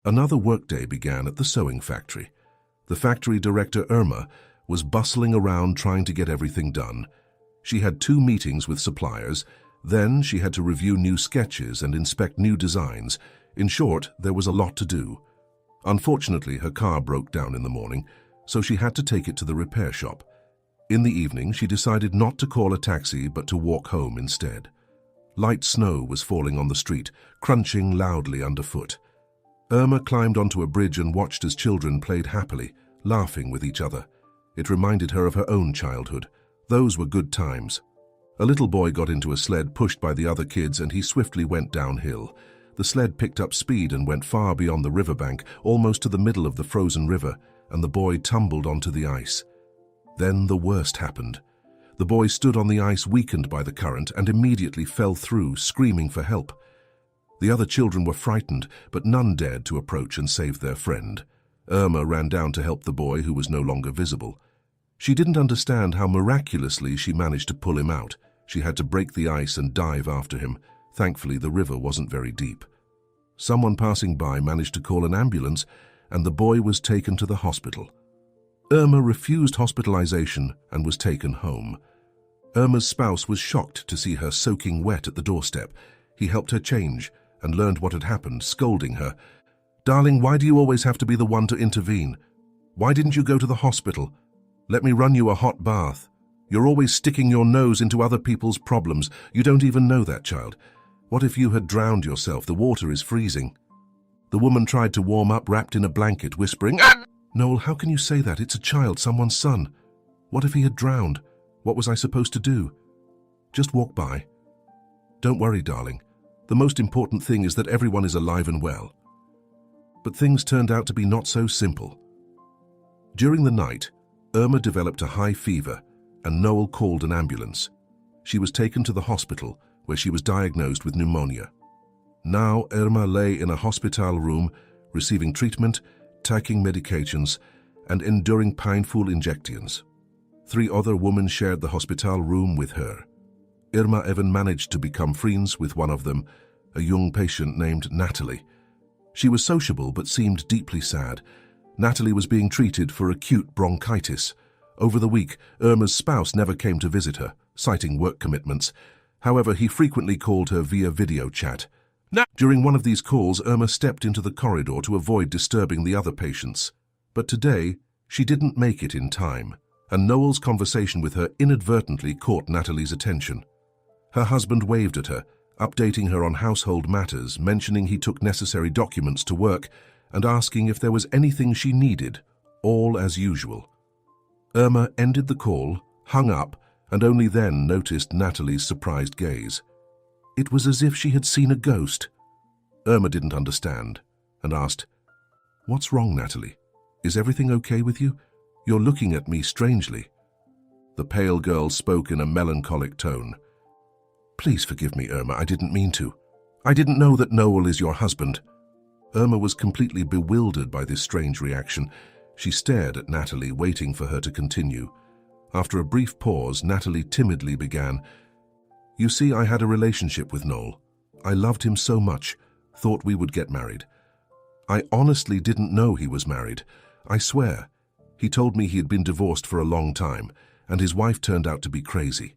Another workday began at the sewing factory. The factory director, Irma, was bustling around trying to get everything done. She had 2 meetings with suppliers, then she had to review new sketches and inspect new designs. In short, there was a lot to do. Unfortunately, her car broke down in the morning, so she had to take it to the repair shop. In the evening, she decided not to call a taxi but to walk home instead. Light snow was falling on the street, crunching loudly underfoot. Irma climbed onto a bridge and watched as children played happily, laughing with each other. It reminded her of her own childhood. Those were good times. A little boy got into a sled pushed by the other kids and he swiftly went downhill. The sled picked up speed and went far beyond the riverbank, almost to the middle of the frozen river, and the boy tumbled onto the ice. Then the worst happened. The boy stood on the ice, weakened by the current, and immediately fell through, screaming for help. The other children were frightened, but none dared to approach and save their friend. Irma ran down to help the boy, who was no longer visible. She didn't understand how miraculously she managed to pull him out. She had to break the ice and dive after him. Thankfully, the river wasn't very deep. Someone passing by managed to call an ambulance, and the boy was taken to the hospital. Irma refused hospitalization and was taken home. Irma's spouse was shocked to see her soaking wet at the doorstep. He helped her change and learned what had happened, scolding her. "Darling, why do you always have to be the one to intervene? Why didn't you go to the hospital? Let me run you a hot bath. You're always sticking your nose into other people's problems. You don't even know that child. What if you had drowned yourself? The water is freezing." The woman tried to warm up, wrapped in a blanket, whispering, "Ah!" "Noel, how can you say that? It's a child, someone's son. What if he had drowned? What was I supposed to do? Just walk by." "Don't worry, darling. The most important thing is that everyone is alive and well." But things turned out to be not so simple. During the night, Irma developed a high fever, and Noel called an ambulance. She was taken to the hospital, where she was diagnosed with pneumonia. Now Irma lay in a hospital room, receiving treatment, taking medications, and enduring painful injections. 3 other women shared the hospital room with her. Irma even managed to become friends with one of them, a young patient named Natalie. She was sociable but seemed deeply sad. Natalie was being treated for acute bronchitis. Over the week, Irma's spouse never came to visit her, citing work commitments. However, he frequently called her via video chat. During one of these calls, Irma stepped into the corridor to avoid disturbing the other patients. But today, she didn't make it in time, and Noel's conversation with her inadvertently caught Natalie's attention. Her husband waved at her, updating her on household matters, mentioning he took necessary documents to work, and asking if there was anything she needed, all as usual. Irma ended the call, hung up, and only then noticed Natalie's surprised gaze. It was as if she had seen a ghost. Irma didn't understand and asked, "What's wrong, Natalie? Is everything okay with you? You're looking at me strangely." The pale girl spoke in a melancholic tone. "Please forgive me, Irma, I didn't mean to. I didn't know that Noel is your husband." Irma was completely bewildered by this strange reaction. She stared at Natalie, waiting for her to continue. After a brief pause, Natalie timidly began, "You see, I had a relationship with Noel. I loved him so much, thought we would get married. I honestly didn't know he was married. I swear. He told me he had been divorced for a long time, and his wife turned out to be crazy.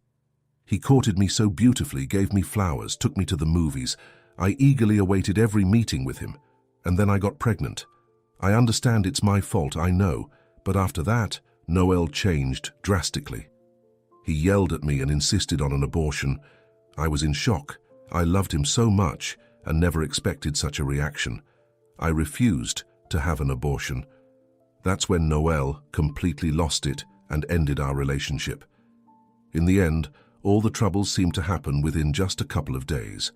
He courted me so beautifully, gave me flowers, took me to the movies. I eagerly awaited every meeting with him, and then I got pregnant. I understand it's my fault, I know, but after that, Noel changed drastically. He yelled at me and insisted on an abortion. I was in shock. I loved him so much and never expected such a reaction. I refused to have an abortion. That's when Noel completely lost it and ended our relationship. In the end, all the troubles seemed to happen within just a couple of days.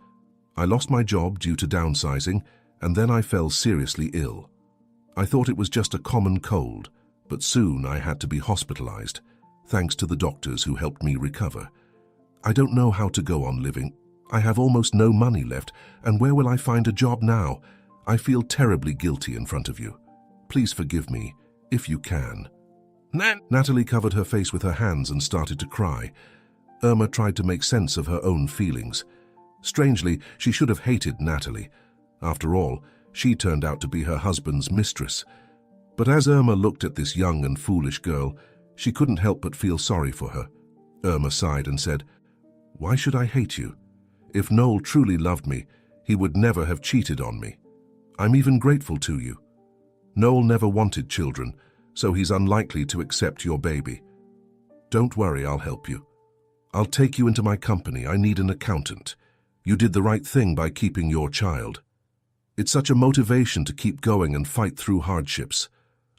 I lost my job due to downsizing, and then I fell seriously ill. I thought it was just a common cold, but soon I had to be hospitalized, thanks to the doctors who helped me recover. I don't know how to go on living. I have almost no money left, and where will I find a job now? I feel terribly guilty in front of you. Please forgive me, if you can." Natalie covered her face with her hands and started to cry. Irma tried to make sense of her own feelings. Strangely, she should have hated Natalie. After all, She turned out to be her husband's mistress. But as Irma looked at this young and foolish girl, she couldn't help but feel sorry for her. Irma sighed and said, "Why should I hate you? If Noel truly loved me, he would never have cheated on me. I'm even grateful to you. Noel never wanted children, so he's unlikely to accept your baby. Don't worry, I'll help you. I'll take you into my company. I need an accountant. You did the right thing by keeping your child. It's such a motivation to keep going and fight through hardships.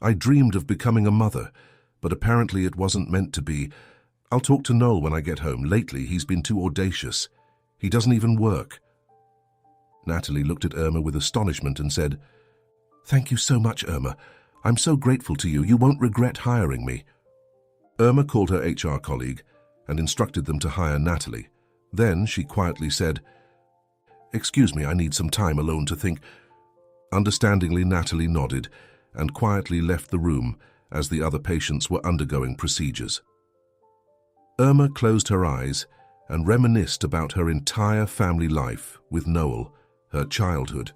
I dreamed of becoming a mother, but apparently it wasn't meant to be. I'll talk to Noel when I get home. Lately, he's been too audacious. He doesn't even work." Natalie looked at Irma with astonishment and said, "Thank you so much, Irma. I'm so grateful to you. You won't regret hiring me." Irma called her HR colleague and instructed them to hire Natalie. Then she quietly said, "Excuse me, I need some time alone to think." Understandingly, Natalie nodded and quietly left the room as the other patients were undergoing procedures. Irma closed her eyes and reminisced about her entire family life with Noel, her childhood,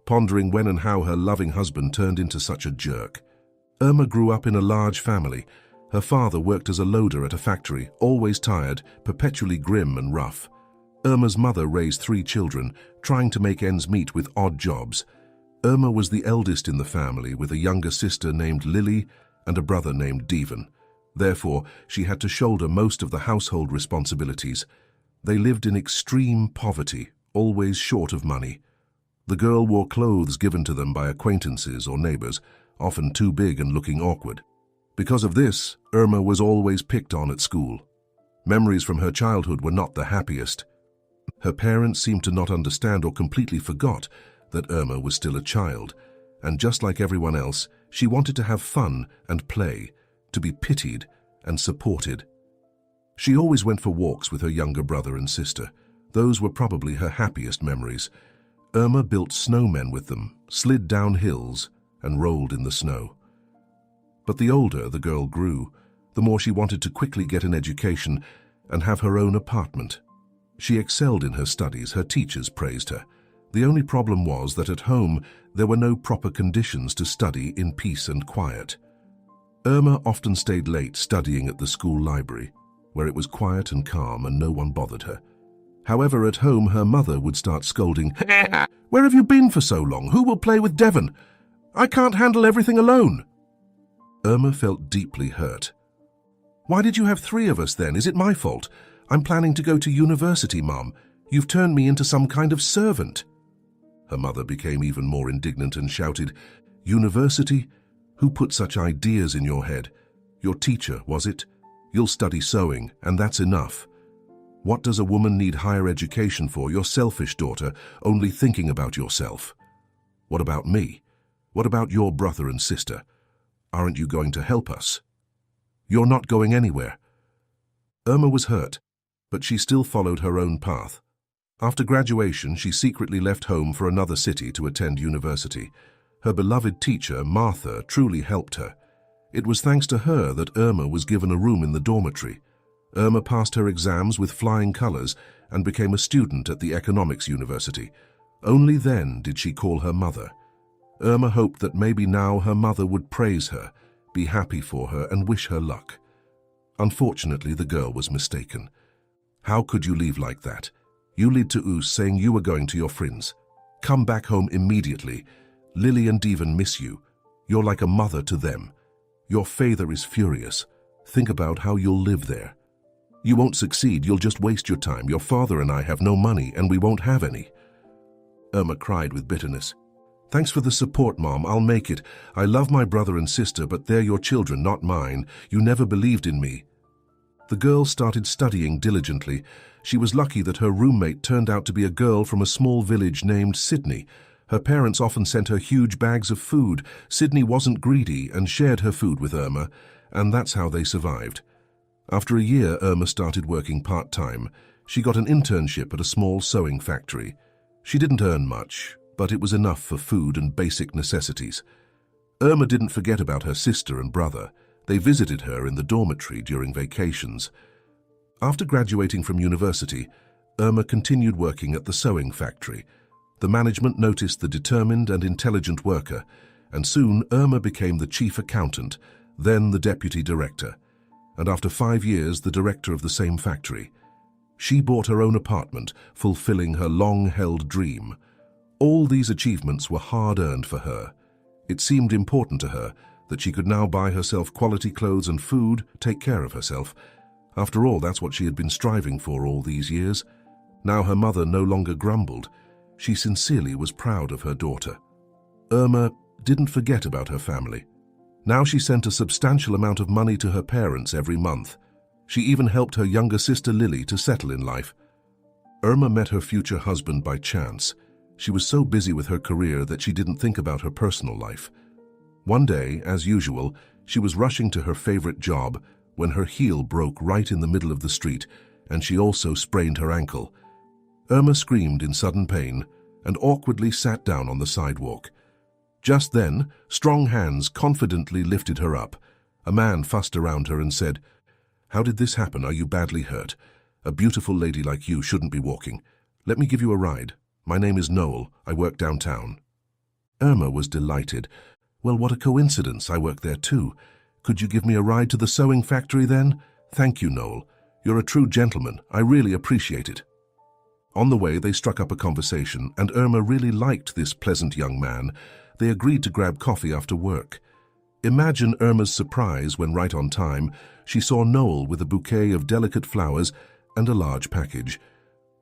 pondering when and how her loving husband turned into such a jerk. Irma grew up in a large family. Her father worked as a loader at a factory, always tired, perpetually grim and rough. Irma's mother raised 3 children, trying to make ends meet with odd jobs. Irma was the eldest in the family, with a younger sister named Lily and a brother named Devon. Therefore, she had to shoulder most of the household responsibilities. They lived in extreme poverty, always short of money. The girl wore clothes given to them by acquaintances or neighbors, often too big and looking awkward. Because of this, Irma was always picked on at school. Memories from her childhood were not the happiest. Her parents seemed to not understand or completely forgot that Irma was still a child, and just like everyone else, she wanted to have fun and play, to be pitied and supported. She always went for walks with her younger brother and sister. Those were probably her happiest memories. Irma built snowmen with them, slid down hills, and rolled in the snow. But the older the girl grew, the more she wanted to quickly get an education and have her own apartment. She excelled in her studies. Her teachers praised her. The only problem was that at home there were no proper conditions to study in peace and quiet. Irma often stayed late studying at the school library, where it was quiet and calm and no one bothered her. However, at home her mother would start scolding, "Where have you been for so long? Who will play with Devon? I can't handle everything alone." Irma felt deeply hurt. "Why did you have 3 of us then? Is it my fault? I'm planning to go to university, Mom. You've turned me into some kind of servant." Her mother became even more indignant and shouted, "University? Who put such ideas in your head? Your teacher, was it? You'll study sewing, and that's enough. What does a woman need higher education for? You're selfish, daughter, only thinking about yourself. What about me? What about your brother and sister? Aren't you going to help us? You're not going anywhere." Irma was hurt, but she still followed her own path. After graduation, she secretly left home for another city to attend university. Her beloved teacher, Martha, truly helped her. It was thanks to her that Irma was given a room in the dormitory. Irma passed her exams with flying colors and became a student at the economics university. Only then did she call her mother. Irma hoped that maybe now her mother would praise her, be happy for her, and wish her luck. Unfortunately, the girl was mistaken. How could you leave like that? You lied to Oos saying you were going to your friends. Come back home immediately. Lily and Devon miss you. You're like a mother to them. Your father is furious. Think about how you'll live there. You won't succeed, you'll just waste your time. Your father and I have no money, and we won't have any." Irma cried with bitterness. "Thanks for the support, Mom. I'll make it. I love my brother and sister, but they're your children, not mine. You never believed in me." The girl started studying diligently. She was lucky that her roommate turned out to be a girl from a small village named Sydney. Her parents often sent her huge bags of food. Sydney wasn't greedy and shared her food with Irma, and that's how they survived. After a year, Irma started working part-time. She got an internship at a small sewing factory. She didn't earn much, but it was enough for food and basic necessities. Irma didn't forget about her sister and brother. They visited her in the dormitory during vacations. After graduating from university, Irma continued working at the sewing factory. The management noticed the determined and intelligent worker, and soon Irma became the chief accountant, then the deputy director, and after 5 years the director of the same factory. She bought her own apartment, fulfilling her long-held dream. All these achievements were hard-earned for her. It seemed important to her that she could now buy herself quality clothes and food, take care of herself. After all, that's what she had been striving for all these years. Now her mother no longer grumbled. She sincerely was proud of her daughter. Irma didn't forget about her family. Now she sent a substantial amount of money to her parents every month. She even helped her younger sister Lily to settle in life. Irma met her future husband by chance. She was so busy with her career that she didn't think about her personal life. One day, as usual, she was rushing to her favorite job when her heel broke right in the middle of the street, and she also sprained her ankle. Irma screamed in sudden pain and awkwardly sat down on the sidewalk. Just then, strong hands confidently lifted her up. A man fussed around her and said, "How did this happen? Are you badly hurt? A beautiful lady like you shouldn't be walking. Let me give you a ride. My name is Noel. I work downtown." Irma was delighted. "Well, what a coincidence. I work there too. Could you give me a ride to the sewing factory then? Thank you, Noel. You're a true gentleman. I really appreciate it." On the way, they struck up a conversation, and Irma really liked this pleasant young man. They agreed to grab coffee after work. Imagine Irma's surprise when, right on time, she saw Noel with a bouquet of delicate flowers and a large package.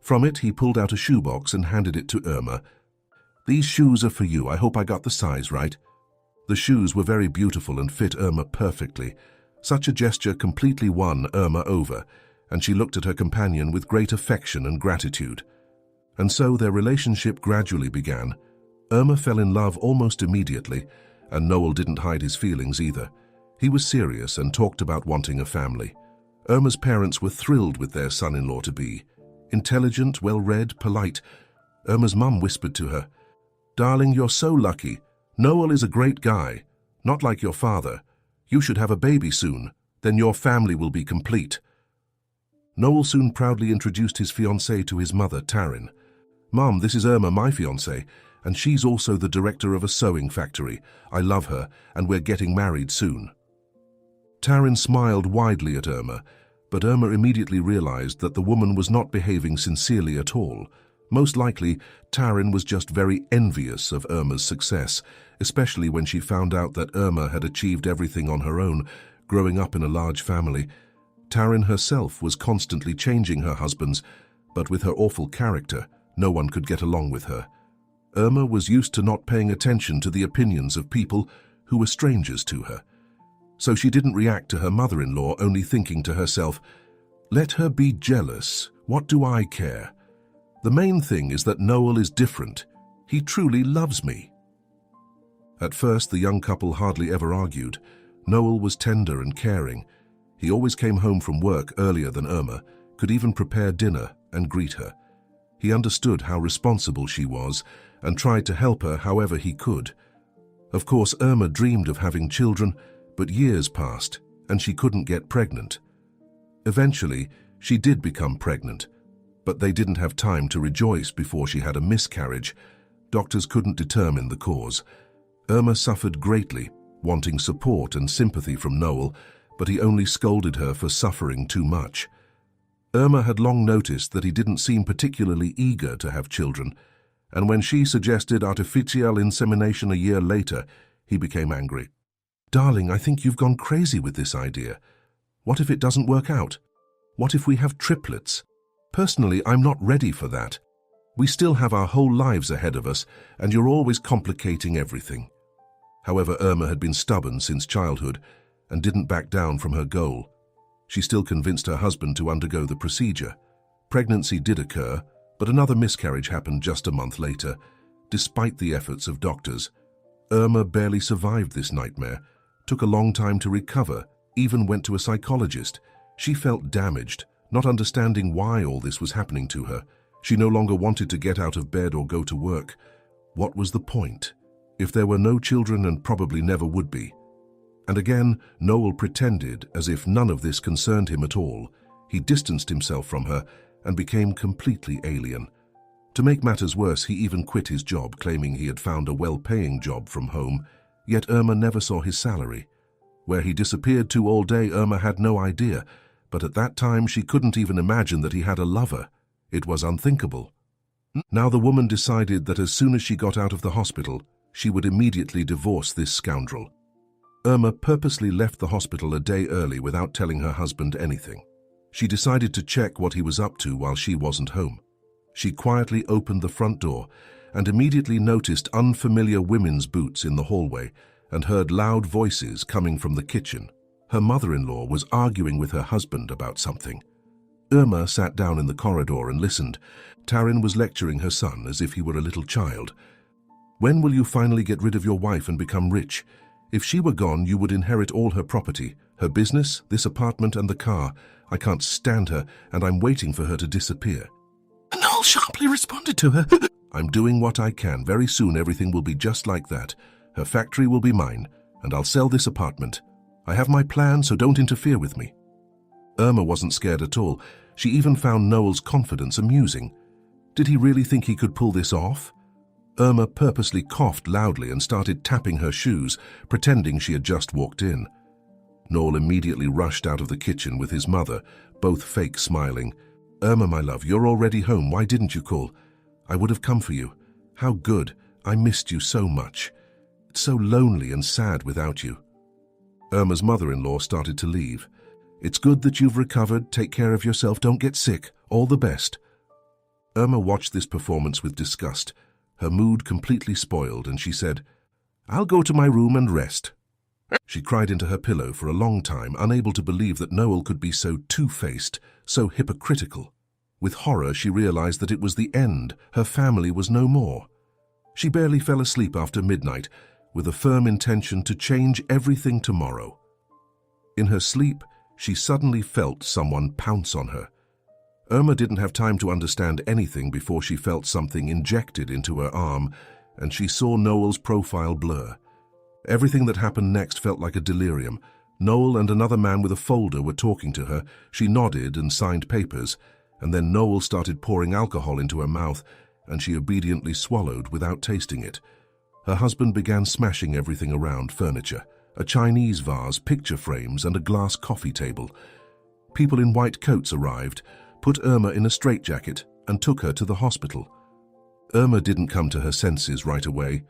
From it, he pulled out a shoebox and handed it to Irma. "These shoes are for you. I hope I got the size right." The shoes were very beautiful and fit Irma perfectly. Such a gesture completely won Irma over, and she looked at her companion with great affection and gratitude. And so their relationship gradually began. Irma fell in love almost immediately, and Noel didn't hide his feelings either. He was serious and talked about wanting a family. Irma's parents were thrilled with their son-in-law-to-be. Intelligent, well-read, polite. Irma's mum whispered to her, "Darling, you're so lucky. Noel is a great guy, not like your father. You should have a baby soon, then your family will be complete." Noel soon proudly introduced his fiancée to his mother, Taryn. "Mom, this is Irma, my fiancée, and she's also the director of a sewing factory. I love her, and we're getting married soon." Taryn smiled widely at Irma, but Irma immediately realized that the woman was not behaving sincerely at all. Most likely, Taryn was just very envious of Irma's success, especially when she found out that Irma had achieved everything on her own, growing up in a large family. Taryn herself was constantly changing her husbands, but with her awful character, no one could get along with her. Irma was used to not paying attention to the opinions of people who were strangers to her. So she didn't react to her mother-in-law, only thinking to herself, "Let her be jealous. What do I care? The main thing is that Noel is different. He truly loves me." At first, the young couple hardly ever argued. Noel was tender and caring. He always came home from work earlier than Irma, could even prepare dinner and greet her. He understood how responsible she was and tried to help her however he could. Of course, Irma dreamed of having children, but years passed and she couldn't get pregnant. Eventually, she did become pregnant, but they didn't have time to rejoice before she had a miscarriage. Doctors couldn't determine the cause. Irma suffered greatly, wanting support and sympathy from Noel, but he only scolded her for suffering too much. Irma had long noticed that he didn't seem particularly eager to have children, and when she suggested artificial insemination a year later, he became angry. "Darling, I think you've gone crazy with this idea. What if it doesn't work out? What if we have triplets? Personally, I'm not ready for that. We still have our whole lives ahead of us, and you're always complicating everything." However, Irma had been stubborn since childhood and didn't back down from her goal. She still convinced her husband to undergo the procedure. Pregnancy did occur, but another miscarriage happened just a month later. Despite the efforts of doctors, Irma barely survived this nightmare, took a long time to recover, even went to a psychologist. She felt damaged, not understanding why all this was happening to her. She no longer wanted to get out of bed or go to work. What was the point? If there were no children and probably never would be. And again, Noel pretended as if none of this concerned him at all. He distanced himself from her and became completely alien. To make matters worse, he even quit his job, claiming he had found a well-paying job from home, yet Irma never saw his salary. Where he disappeared to all day, Irma had no idea, but at that time she couldn't even imagine that he had a lover. It was unthinkable. Now the woman decided that as soon as she got out of the hospital, she would immediately divorce this scoundrel. Irma purposely left the hospital a day early without telling her husband anything. She decided to check what he was up to while she wasn't home. She quietly opened the front door and immediately noticed unfamiliar women's boots in the hallway and heard loud voices coming from the kitchen. Her mother-in-law was arguing with her husband about something. Irma sat down in the corridor and listened. Taryn was lecturing her son as if he were a little child. "When will you finally get rid of your wife and become rich? If she were gone, you would inherit all her property, her business, this apartment and the car. I can't stand her, and I'm waiting for her to disappear." Noel sharply responded to her. "I'm doing what I can. Very soon everything will be just like that. Her factory will be mine, and I'll sell this apartment. I have my plan, so don't interfere with me." Irma wasn't scared at all. She even found Noel's confidence amusing. Did he really think he could pull this off? Irma purposely coughed loudly and started tapping her shoes, pretending she had just walked in. Noel immediately rushed out of the kitchen with his mother, both fake smiling. "Irma, my love, you're already home. Why didn't you call? I would have come for you. How good. I missed you so much. It's so lonely and sad without you." Irma's mother-in-law started to leave. "It's good that you've recovered. Take care of yourself. Don't get sick. All the best." Irma watched this performance with disgust, her mood completely spoiled, and she said, "I'll go to my room and rest." She cried into her pillow for a long time, unable to believe that Noel could be so two-faced, so hypocritical. With horror, she realized that it was the end. Her family was no more. She barely fell asleep after midnight, with a firm intention to change everything tomorrow. In her sleep, she suddenly felt someone pounce on her. Irma didn't have time to understand anything before she felt something injected into her arm, and she saw Noel's profile blur. Everything that happened next felt like a delirium. Noel and another man with a folder were talking to her. She nodded and signed papers, and then Noel started pouring alcohol into her mouth, and she obediently swallowed without tasting it. Her husband began smashing everything around: furniture, a Chinese vase, picture frames, and a glass coffee table. People in white coats arrived, put Irma in a straitjacket, and took her to the hospital. Irma didn't come to her senses right away.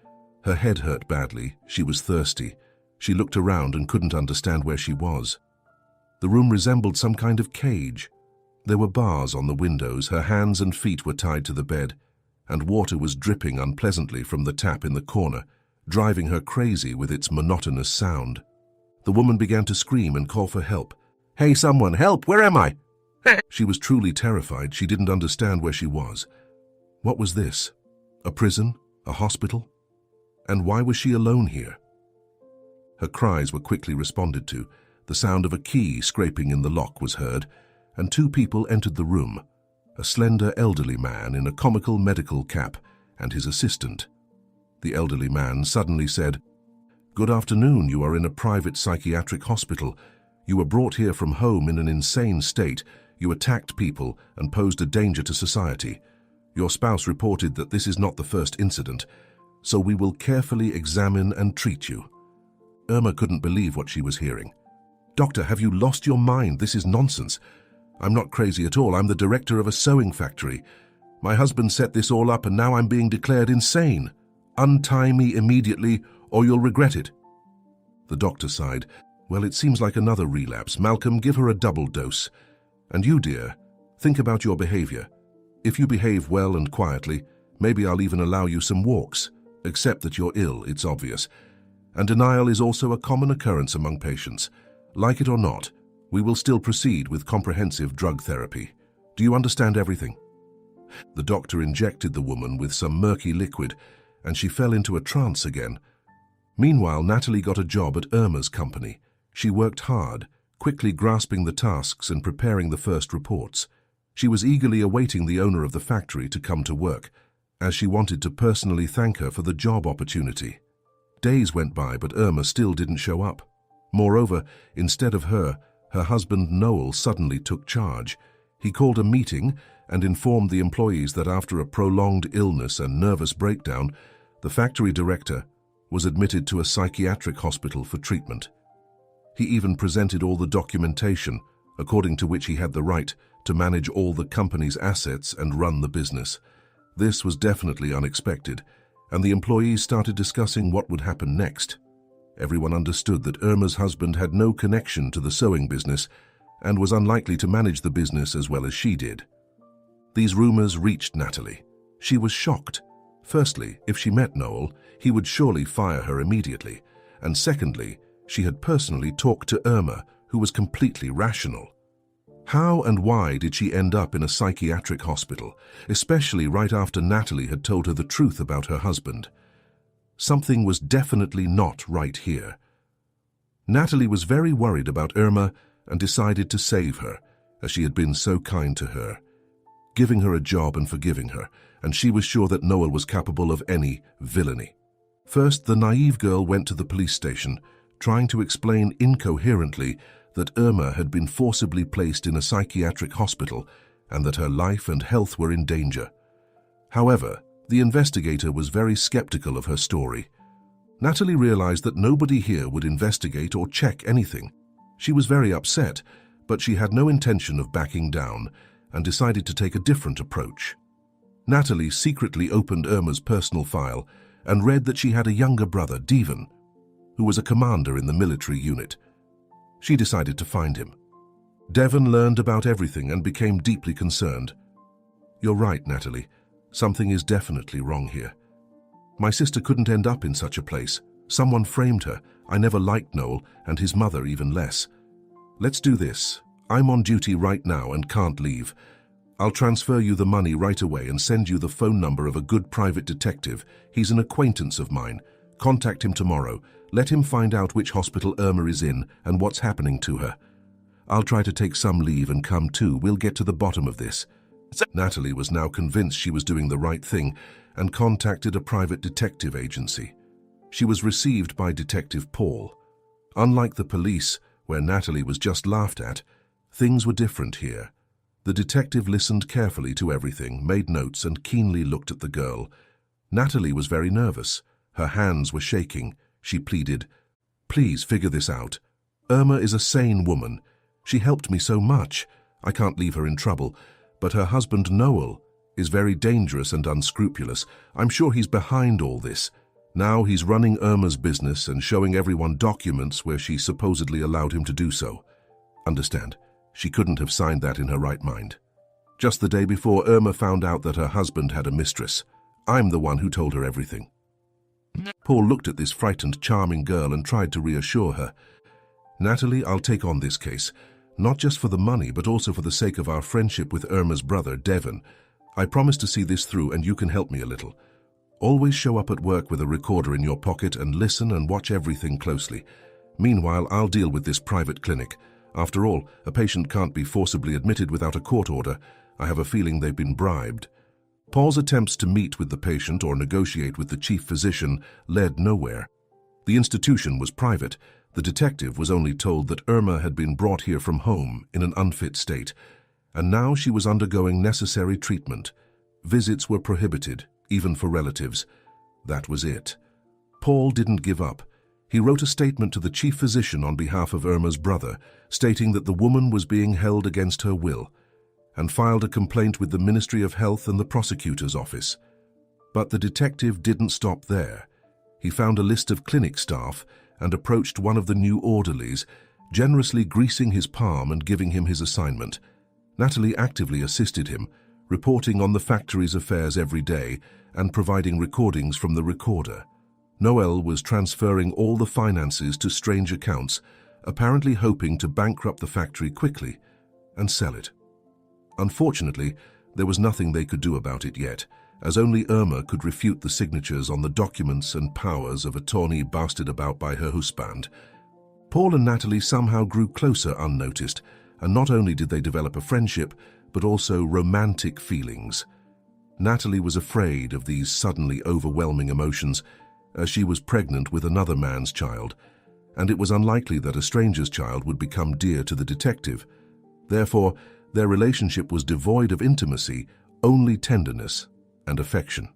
Her head hurt badly. She was thirsty. She looked around and couldn't understand where she was. The room resembled some kind of cage. There were bars on the windows, her hands and feet were tied to the bed, and water was dripping unpleasantly from the tap in the corner, driving her crazy with its monotonous sound. The woman began to scream and call for help. "Hey, someone, help! Where am I?" She was truly terrified. She didn't understand where she was. What was this? A prison? A hospital? And why was she alone here? Her cries were quickly responded to. The sound of a key scraping in the lock was heard, and two people entered the room: a slender elderly man in a comical medical cap and his assistant. The elderly man suddenly said, "Good afternoon. You are in a private psychiatric hospital. You were brought here from home in an insane state. You attacked people and posed a danger to society. Your spouse reported that this is not the first incident, so we will carefully examine and treat you." Irma couldn't believe what she was hearing. "Doctor, have you lost your mind? This is nonsense. I'm not crazy at all. I'm the director of a sewing factory. My husband set this all up and now I'm being declared insane. Untie me immediately or you'll regret it." The doctor sighed. "Well, it seems like another relapse. Malcolm, give her a double dose. And you, dear, think about your behavior. If you behave well and quietly, maybe I'll even allow you some walks. Accept that you're ill, it's obvious. And denial is also a common occurrence among patients. Like it or not, we will still proceed with comprehensive drug therapy. Do you understand everything?" The doctor injected the woman with some murky liquid, and she fell into a trance again. Meanwhile, Natalie got a job at Irma's company. She worked hard, quickly grasping the tasks and preparing the first reports. She was eagerly awaiting the owner of the factory to come to work, as she wanted to personally thank her for the job opportunity. Days went by, but Irma still didn't show up. Moreover, instead of her, her husband Noel suddenly took charge. He called a meeting and informed the employees that after a prolonged illness and nervous breakdown, the factory director was admitted to a psychiatric hospital for treatment. He even presented all the documentation, according to which he had the right to manage all the company's assets and run the business. This was definitely unexpected, and the employees started discussing what would happen next. Everyone understood that Irma's husband had no connection to the sewing business and was unlikely to manage the business as well as she did. These rumors reached Natalie. She was shocked. Firstly, if she met Noel, he would surely fire her immediately, and secondly, she had personally talked to Irma, who was completely rational. How and why did she end up in a psychiatric hospital, especially right after Natalie had told her the truth about her husband? Something was definitely not right here. Natalie was very worried about Irma and decided to save her, as she had been so kind to her, giving her a job and forgiving her, and she was sure that Noel was capable of any villainy. First, the naive girl went to the police station, trying to explain incoherently that Irma had been forcibly placed in a psychiatric hospital and that her life and health were in danger. However, the investigator was very skeptical of her story. Natalie realized that nobody here would investigate or check anything. She was very upset, but she had no intention of backing down and decided to take a different approach. Natalie secretly opened Irma's personal file and read that she had a younger brother, Devon, who was a commander in the military unit. She decided to find him. Devon learned about everything and became deeply concerned. "You're right, Natalie. Something is definitely wrong here. My sister couldn't end up in such a place. Someone framed her. I never liked Noel, and his mother even less. Let's do this. I'm on duty right now and can't leave. I'll transfer you the money right away and send you the phone number of a good private detective. He's an acquaintance of mine. Contact him tomorrow. Let him find out which hospital Irma is in and what's happening to her. I'll try to take some leave and come too. We'll get to the bottom of this." Natalie was now convinced she was doing the right thing and contacted a private detective agency. She was received by Detective Paul. Unlike the police, where Natalie was just laughed at, things were different here. The detective listened carefully to everything, made notes, and keenly looked at the girl. Natalie was very nervous. Her hands were shaking. She pleaded, "Please figure this out. Irma is a sane woman. She helped me so much. I can't leave her in trouble. But her husband, Noel, is very dangerous and unscrupulous. I'm sure he's behind all this. Now he's running Irma's business and showing everyone documents where she supposedly allowed him to do so. Understand, she couldn't have signed that in her right mind. Just the day before, Irma found out that her husband had a mistress. I'm the one who told her everything." Paul looked at this frightened, charming girl and tried to reassure her. "Natalie, I'll take on this case, not just for the money, but also for the sake of our friendship with Irma's brother, Devon. I promise to see this through, and you can help me a little. Always show up at work with a recorder in your pocket and listen and watch everything closely. Meanwhile, I'll deal with this private clinic. After all, a patient can't be forcibly admitted without a court order. I have a feeling they've been bribed." Paul's attempts to meet with the patient or negotiate with the chief physician led nowhere. The institution was private. The detective was only told that Irma had been brought here from home in an unfit state, and now she was undergoing necessary treatment. Visits were prohibited, even for relatives. That was it. Paul didn't give up. He wrote a statement to the chief physician on behalf of Irma's brother, stating that the woman was being held against her will, and filed a complaint with the Ministry of Health and the prosecutor's office. But the detective didn't stop there. He found a list of clinic staff and approached one of the new orderlies, generously greasing his palm and giving him his assignment. Natalie actively assisted him, reporting on the factory's affairs every day and providing recordings from the recorder. Noel was transferring all the finances to strange accounts, apparently hoping to bankrupt the factory quickly and sell it. Unfortunately, there was nothing they could do about it yet, as only Irma could refute the signatures on the documents and powers of attorney boasted about by her husband. Paul and Natalie somehow grew closer unnoticed, and not only did they develop a friendship, but also romantic feelings. Natalie was afraid of these suddenly overwhelming emotions, as she was pregnant with another man's child, and it was unlikely that a stranger's child would become dear to the detective. Therefore, Their relationship was devoid of intimacy, only tenderness and affection.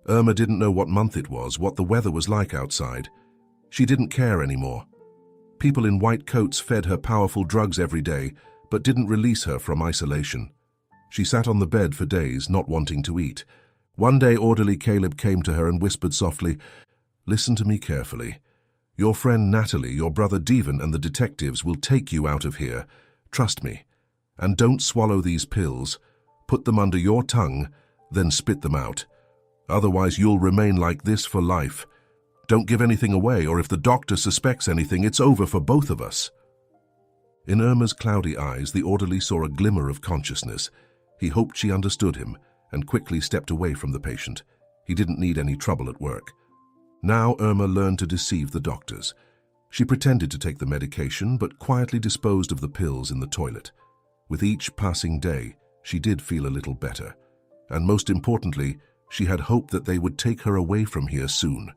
Irma didn't know what month it was, what the weather was like outside. She didn't care anymore. People in white coats fed her powerful drugs every day, but didn't release her from isolation. She sat on the bed for days, not wanting to eat. One day, orderly Caleb came to her and whispered softly, "Listen to me carefully. Your friend Natalie, your brother Devon, and the detectives will take you out of here. Trust me. And don't swallow these pills. Put them under your tongue, then spit them out. Otherwise, you'll remain like this for life. Don't give anything away, or if the doctor suspects anything, it's over for both of us." In Irma's cloudy eyes, the orderly saw a glimmer of consciousness. He hoped she understood him and quickly stepped away from the patient. He didn't need any trouble at work. Now Irma learned to deceive the doctors. She pretended to take the medication, but quietly disposed of the pills in the toilet. With each passing day, she did feel a little better. And most importantly, she had hope that they would take her away from here soon.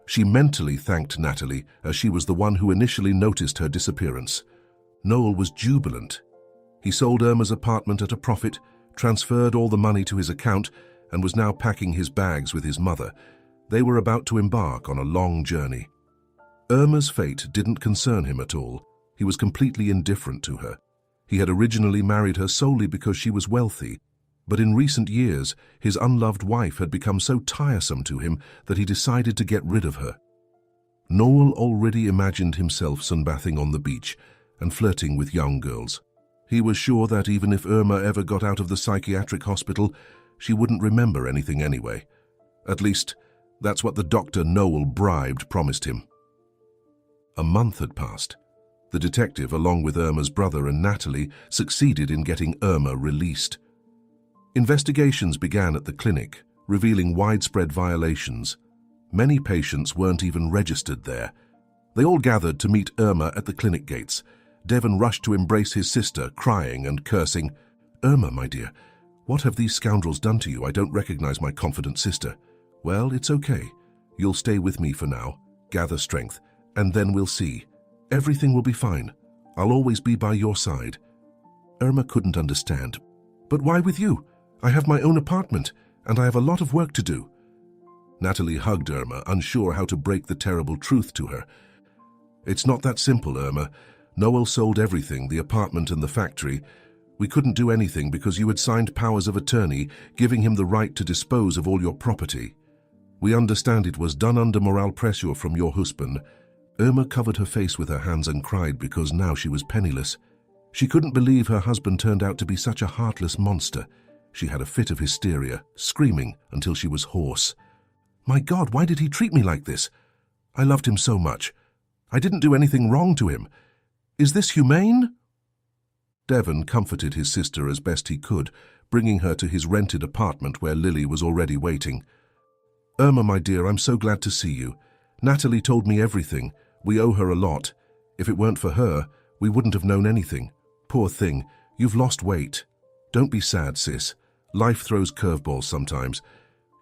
She mentally thanked Natalie, as she was the one who initially noticed her disappearance. Noel was jubilant. He sold Irma's apartment at a profit, transferred all the money to his account, and was now packing his bags with his mother. They were about to embark on a long journey. Irma's fate didn't concern him at all. He was completely indifferent to her. He had originally married her solely because she was wealthy, but in recent years, his unloved wife had become so tiresome to him that he decided to get rid of her. Noel already imagined himself sunbathing on the beach and flirting with young girls. He was sure that even if Irma ever got out of the psychiatric hospital, she wouldn't remember anything anyway. At least, that's what the doctor Noel bribed promised him. A month had passed. The detective, along with Irma's brother and Natalie, succeeded in getting Irma released. Investigations began at the clinic, revealing widespread violations. Many patients weren't even registered there. They all gathered to meet Irma at the clinic gates. Devon rushed to embrace his sister, crying and cursing. "Irma, my dear, what have these scoundrels done to you? I don't recognize my confident sister." "Well, it's okay. You'll stay with me for now. Gather strength, and then we'll see. Everything will be fine. I'll always be by your side." Irma couldn't understand. "But why with you? I have my own apartment, and I have a lot of work to do." Natalie hugged Irma, unsure how to break the terrible truth to her. "It's not that simple, Irma. Noel sold everything, the apartment and the factory. We couldn't do anything because you had signed powers of attorney, giving him the right to dispose of all your property. We understand it was done under moral pressure from your husband." Irma covered her face with her hands and cried because now she was penniless. She couldn't believe her husband turned out to be such a heartless monster. She had a fit of hysteria, screaming until she was hoarse. "My God, why did he treat me like this? I loved him so much. I didn't do anything wrong to him. Is this humane?" Devon comforted his sister as best he could, bringing her to his rented apartment where Lily was already waiting. "Irma, my dear, I'm so glad to see you. Natalie told me everything. We owe her a lot. If it weren't for her, we wouldn't have known anything. Poor thing, you've lost weight. Don't be sad, sis. Life throws curveballs sometimes.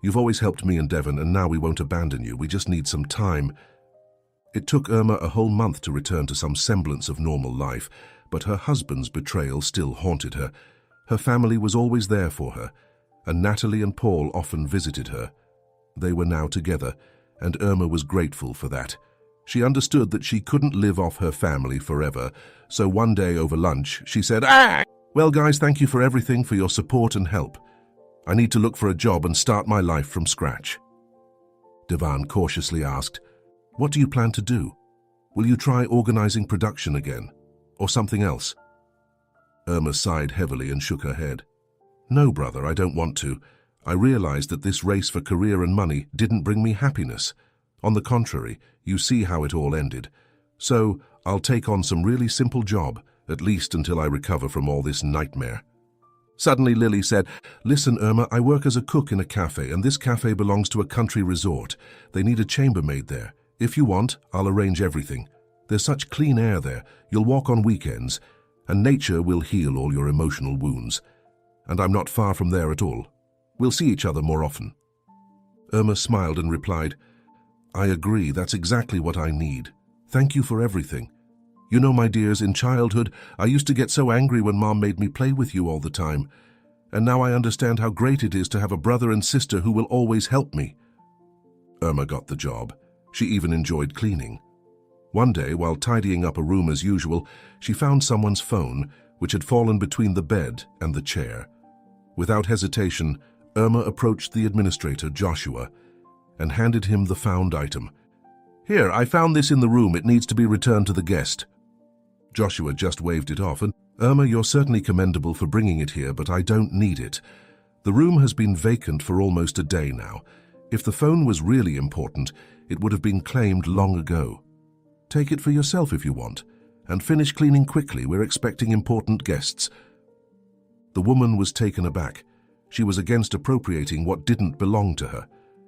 You've always helped me and Devon, and now we won't abandon you. We just need some time." It took Irma a whole month to return to some semblance of normal life, but her husband's betrayal still haunted her. Her family was always there for her, and Natalie and Paul often visited her. They were now together, and Irma was grateful for that. She understood that she couldn't live off her family forever, so one day over lunch she said, "Well guys, thank you for everything, for your support and help. I need to look for a job and start my life from scratch." Devon cautiously asked, "What do you plan to do? Will you try organizing production again, or something else?" Irma sighed heavily and shook her head. "No, brother, I don't want to. I realized that this race for career and money didn't bring me happiness. On the contrary, you see how it all ended. So I'll take on some really simple job, at least until I recover from all this nightmare." Suddenly Lily said, "Listen, Irma, I work as a cook in a cafe, and this cafe belongs to a country resort. They need a chambermaid there. If you want, I'll arrange everything. There's such clean air there, you'll walk on weekends, and nature will heal all your emotional wounds. And I'm not far from there at all. We'll see each other more often." Irma smiled and replied, "I agree, that's exactly what I need. Thank you for everything. You know, my dears, in childhood, I used to get so angry when Mom made me play with you all the time. And now I understand how great it is to have a brother and sister who will always help me. Irma got the job. She even enjoyed cleaning. One day, while tidying up a room as usual, she found someone's phone, which had fallen between the bed and the chair. Without hesitation, Irma approached the administrator, Joshua, and handed him the found item. "Here, I found this in the room. It needs to be returned to the guest." Joshua just waved it off, and, "Irma, you're certainly commendable for bringing it here, but I don't need it. The room has been vacant for almost a day now. If the phone was really important, it would have been claimed long ago. Take it for yourself if you want, and finish cleaning quickly. We're expecting important guests." The woman was taken aback. She was against appropriating what didn't belong to her.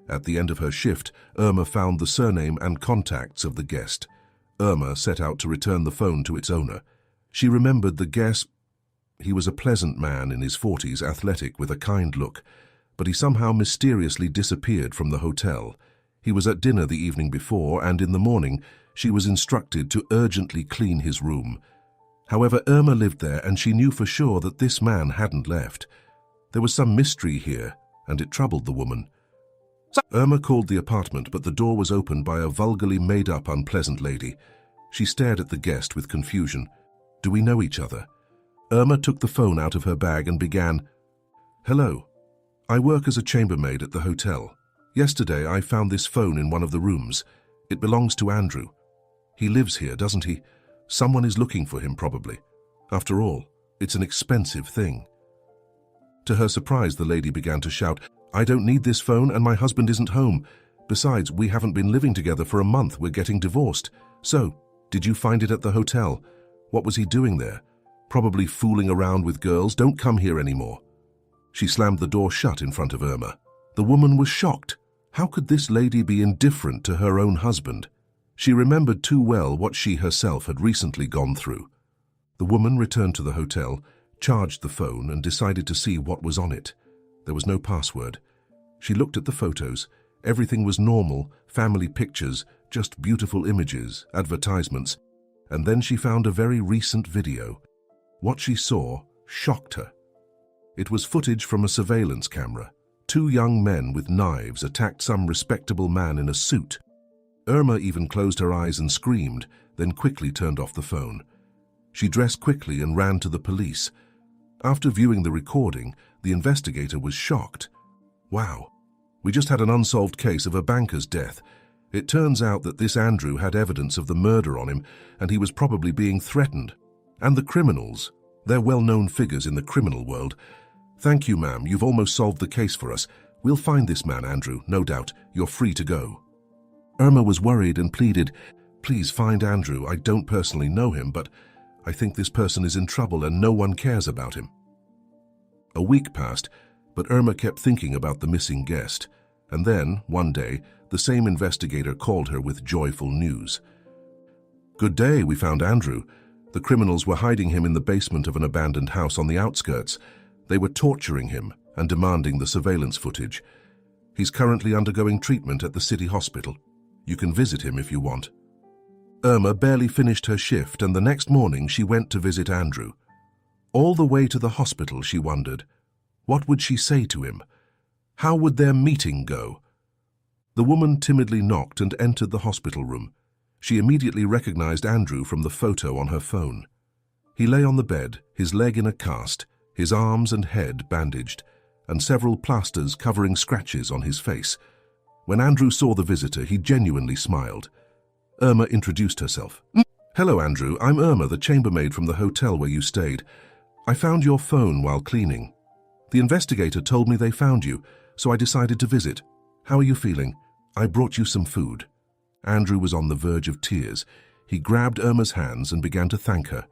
At the end of her shift, Irma found the surname and contacts of the guest. Irma set out to return the phone to its owner. She remembered the guest. He was a pleasant man in his 40s, athletic with a kind look, but he somehow mysteriously disappeared from the hotel. He was at dinner the evening before, and in the morning she was instructed to urgently clean his room. However, Irma lived there, and she knew for sure that this man hadn't left. There was some mystery here, and it troubled the woman. Irma called the apartment, but the door was opened by a vulgarly made-up, unpleasant lady. She stared at the guest with confusion. "Do we know each other?" Irma took the phone out of her bag and began, "Hello. I work as a chambermaid at the hotel. Yesterday I found this phone in one of the rooms. It belongs to Andrew. He lives here, doesn't he? Someone is looking for him, probably. After all, it's an expensive thing." To her surprise, the lady began to shout, "I don't need this phone, and my husband isn't home. Besides, we haven't been living together for a month. We're getting divorced. So, did you find it at the hotel? What was he doing there? Probably fooling around with girls. Don't come here anymore." She slammed the door shut in front of Irma. The woman was shocked. How could this lady be indifferent to her own husband? She remembered too well what she herself had recently gone through. The woman returned to the hotel, charged the phone, and decided to see what was on it. There was no password. She looked at the photos. Everything was normal, family pictures, just beautiful images, advertisements. And then she found a very recent video. What she saw shocked her. It was footage from a surveillance camera. Two young men with knives attacked some respectable man in a suit. Irma even closed her eyes and screamed, then quickly turned off the phone. She dressed quickly and ran to the police. After viewing the recording, the investigator was shocked. "Wow, we just had an unsolved case of a banker's death. It turns out that this Andrew had evidence of the murder on him, and he was probably being threatened. And the criminals, they're well-known figures in the criminal world. Thank you, ma'am. You've almost solved the case for us. We'll find this man, Andrew, no doubt. You're free to go." Irma was worried and pleaded, "Please find Andrew. I don't personally know him, but I think this person is in trouble and no one cares about him." A week passed, but Irma kept thinking about the missing guest. And then, one day, the same investigator called her with joyful news. "Good day, we found Andrew. The criminals were hiding him in the basement of an abandoned house on the outskirts. They were torturing him and demanding the surveillance footage. He's currently undergoing treatment at the city hospital. You can visit him if you want." Irma barely finished her shift, and the next morning she went to visit Andrew. All the way to the hospital, she wondered, what would she say to him? How would their meeting go? The woman timidly knocked and entered the hospital room. She immediately recognized Andrew from the photo on her phone. He lay on the bed, his leg in a cast, his arms and head bandaged, and several plasters covering scratches on his face. When Andrew saw the visitor, he genuinely smiled. Irma introduced herself. "Hello, Andrew. I'm Irma, the chambermaid from the hotel where you stayed. I found your phone while cleaning. The investigator told me they found you, so I decided to visit. How are you feeling? I brought you some food." Andrew was on the verge of tears. He grabbed Irma's hands and began to thank her.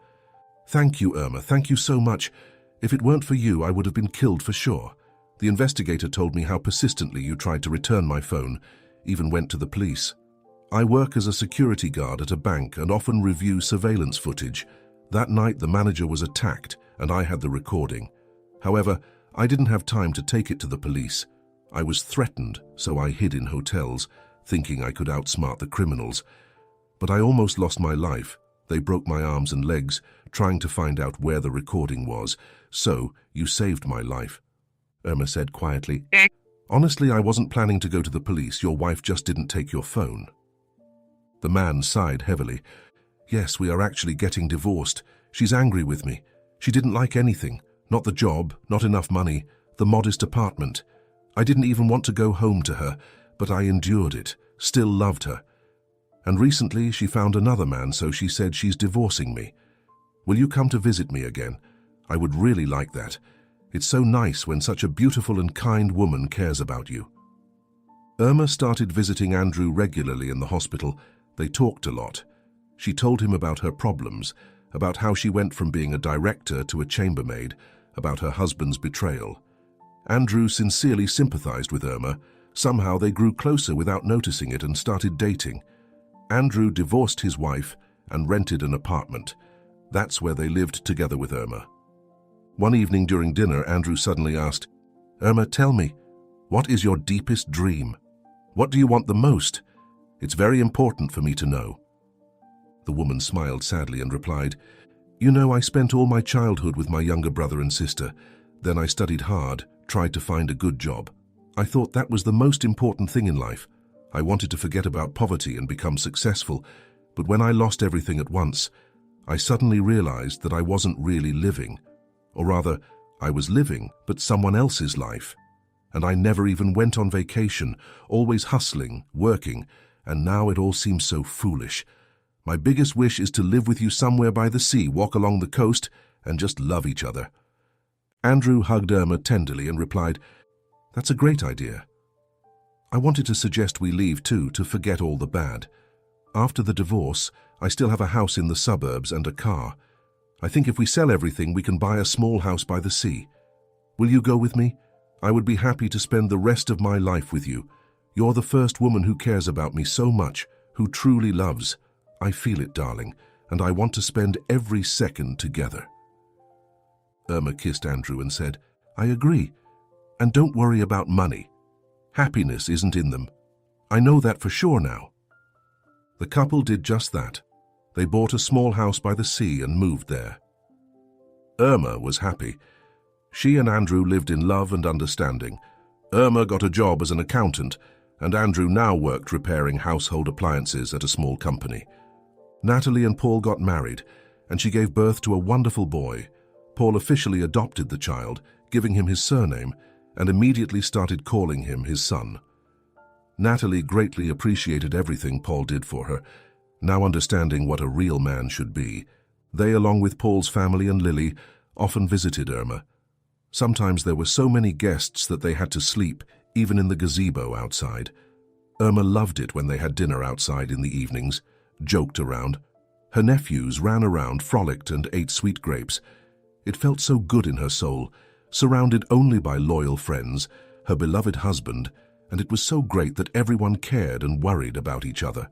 "Thank you, Irma. Thank you so much. If it weren't for you, I would have been killed for sure. The investigator told me how persistently you tried to return my phone, even went to the police. I work as a security guard at a bank and often review surveillance footage. That night the manager was attacked and I had the recording. However, I didn't have time to take it to the police. I was threatened, so I hid in hotels, thinking I could outsmart the criminals. But I almost lost my life. They broke my arms and legs, trying to find out where the recording was. So, you saved my life, Irma said quietly. Honestly, I wasn't planning to go to the police. Your wife just didn't take your phone. The man sighed heavily. Yes, we are actually getting divorced. She's angry with me. She didn't like anything. Not the job, not enough money, the modest apartment. I didn't even want to go home to her, but I endured it, still loved her. And recently she found another man, so she said she's divorcing me. Will you come to visit me again? I would really like that. It's so nice when such a beautiful and kind woman cares about you. Irma started visiting Andrew regularly in the hospital. They talked a lot. She told him about her problems, about how she went from being a director to a chambermaid, about her husband's betrayal. Andrew sincerely sympathized with Irma. Somehow they grew closer without noticing it and started dating. Andrew divorced his wife and rented an apartment. That's where they lived together with Irma. One evening during dinner, Andrew suddenly asked, Irma, tell me, what is your deepest dream? What do you want the most? It's very important for me to know. The woman smiled sadly and replied, You know, I spent all my childhood with my younger brother and sister. Then I studied hard, tried to find a good job. I thought that was the most important thing in life. I wanted to forget about poverty and become successful, but when I lost everything at once, I suddenly realized that I wasn't really living. Or rather, I was living, but someone else's life. And I never even went on vacation, always hustling, working, and now it all seems so foolish. My biggest wish is to live with you somewhere by the sea, walk along the coast, and just love each other. Andrew hugged Irma tenderly and replied, That's a great idea. I wanted to suggest we leave too, to forget all the bad. After the divorce, I still have a house in the suburbs and a car. I think if we sell everything, we can buy a small house by the sea. Will you go with me? I would be happy to spend the rest of my life with you. You're the first woman who cares about me so much, who truly loves. I feel it, darling, and I want to spend every second together. Irma kissed Andrew and said, I agree. And don't worry about money. Happiness isn't in them. I know that for sure now. The couple did just that. They bought a small house by the sea and moved there. Irma was happy. She and Andrew lived in love and understanding. Irma got a job as an accountant, and Andrew now worked repairing household appliances at a small company. Natalie and Paul got married, and she gave birth to a wonderful boy. Paul officially adopted the child, giving him his surname, and immediately started calling him his son. Natalie greatly appreciated everything Paul did for her. Now understanding what a real man should be, they, along with Paul's family and Lily, often visited Irma. Sometimes there were so many guests that they had to sleep, even in the gazebo outside. Irma loved it when they had dinner outside in the evenings, joked around. Her nephews ran around, frolicked, and ate sweet grapes. It felt so good in her soul, surrounded only by loyal friends, her beloved husband, and it was so great that everyone cared and worried about each other.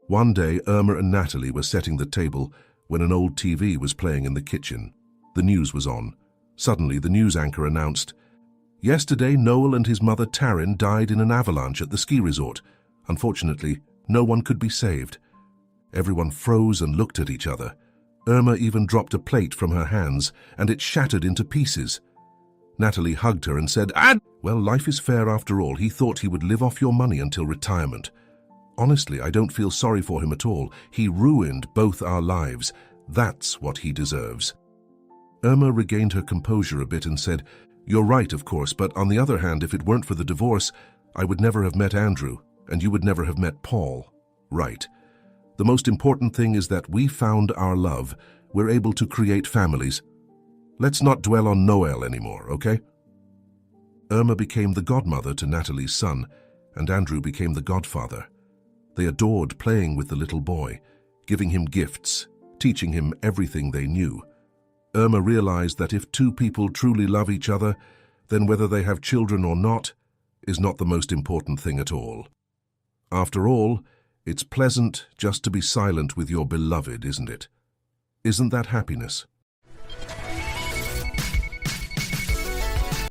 One day, Irma and Natalie were setting the table when an old TV was playing in the kitchen. The news was on. Suddenly, the news anchor announced, Yesterday, Noel and his mother Taryn died in an avalanche at the ski resort. Unfortunately, no one could be saved. Everyone froze and looked at each other. Irma even dropped a plate from her hands, and it shattered into pieces. Natalie hugged her and said, Well, life is fair after all. He thought he would live off your money until retirement. Honestly, I don't feel sorry for him at all. He ruined both our lives. That's what he deserves. Irma regained her composure a bit and said, You're right, of course, but on the other hand, if it weren't for the divorce, I would never have met Andrew, and you would never have met Paul. Right. The most important thing is that we found our love. We're able to create families. Let's not dwell on Noel anymore, okay? Irma became the godmother to Natalie's son, and Andrew became the godfather. They adored playing with the little boy, giving him gifts, teaching him everything they knew. Irma realized that if two people truly love each other, then whether they have children or not is not the most important thing at all. After all, it's pleasant just to be silent with your beloved, isn't it? Isn't that happiness?